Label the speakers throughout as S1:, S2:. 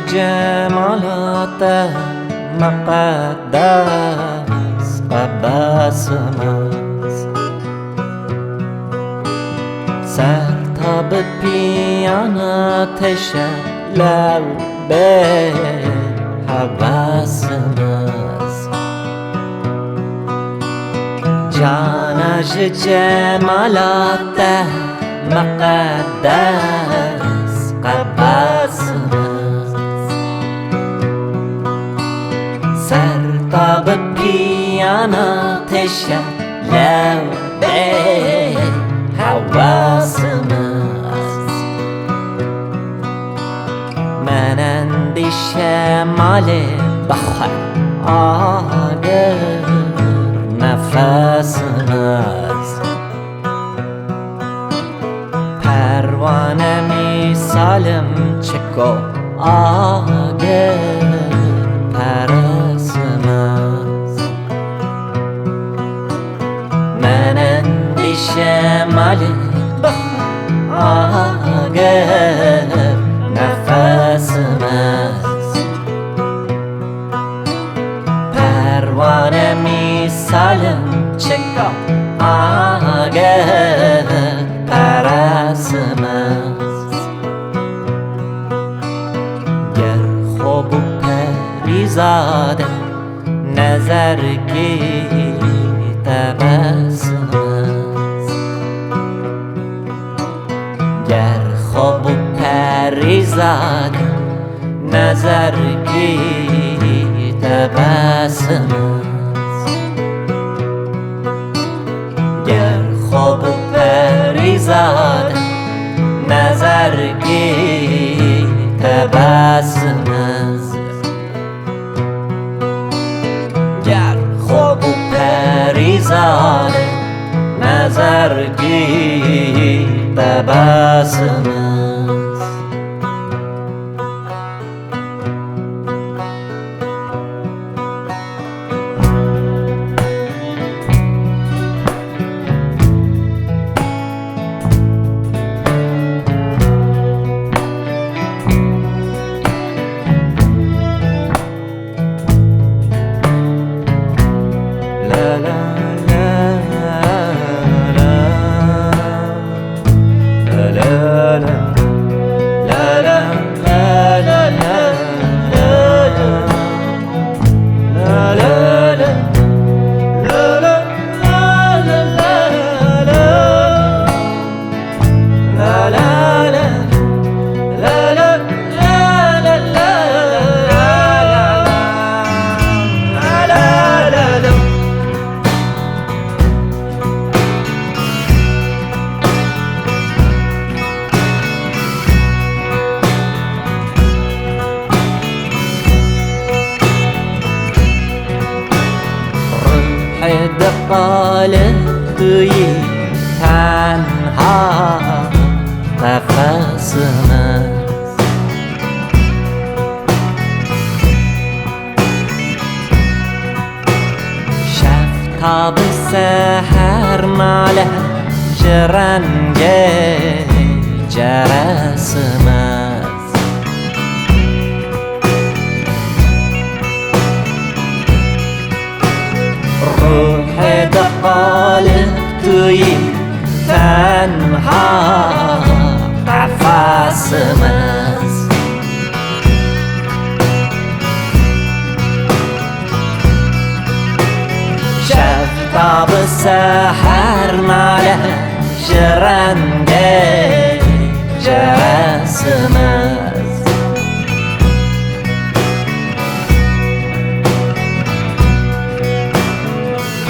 S1: جمالات مقدس قبس مست سر تا به پیان آتش لب هوس مست جانش جمالات مقدس قبس مست سر تا به پیان آتش لب هوس مست منندî شemalê bixwe agirnefes mest Perwane mîsalım çiko agirperes mest Menendî şemalê bixwe agirnefes mest Perwane mîsalım çiko agirperes mest ger خوب و Perîzade nezerkî teb'ê ger خوب و Perîzade nezerkî teb'ê ger خوب و Perîzade nezerkî teb'ê ger خوب و Perîzade nezerkî teb'ê qalib توی tenha qefesimiz şeftab seher nale rengê ceresimiz ruhê qalib توی tenha qefesimiz şeftab seher nale rengê ceresimiz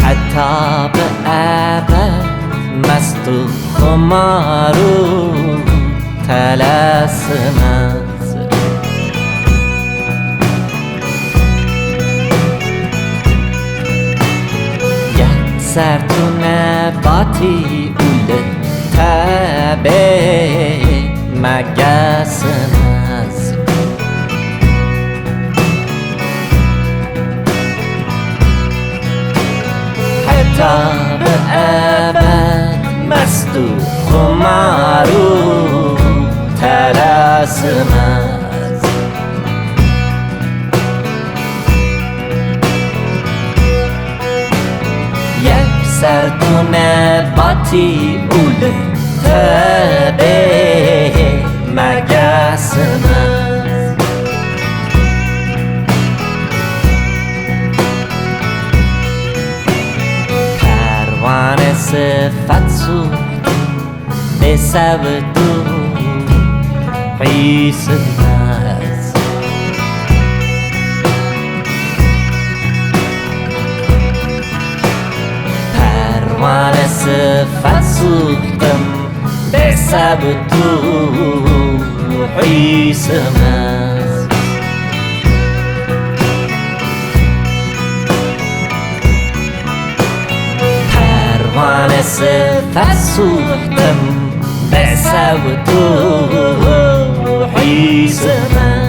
S1: Heta be ebed mest u xumar u telesimiz yekser tu nebati ule teb'ê megesimiz Heta be ebed mest u xumar u telesimiz سر تو نباتی اوله تبعه مگس مست پروانه صفت سوخت به سبدو حیث مست پروانه صفت سوختم به سبدو حیث مست پروانه صفت سوختم به سبدو حیث مست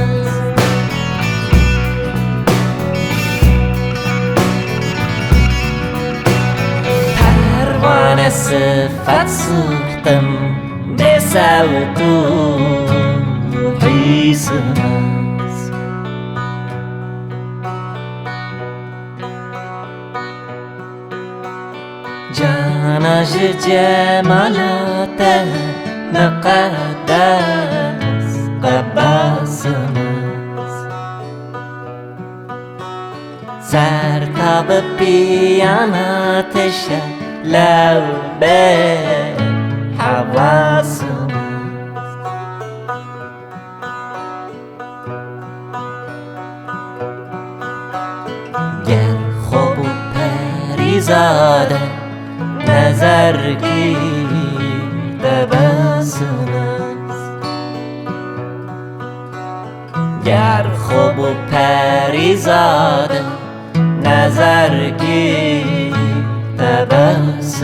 S1: پروانه صفت سوختم به سبدو حیث مست جانش جمالات miqedes qebes mest sertab piyan ateş lewbe hewes Cegerxwîn bu Perîzade nezerkî qebes Cegerxwîn bu Perîzade nezerkî qebes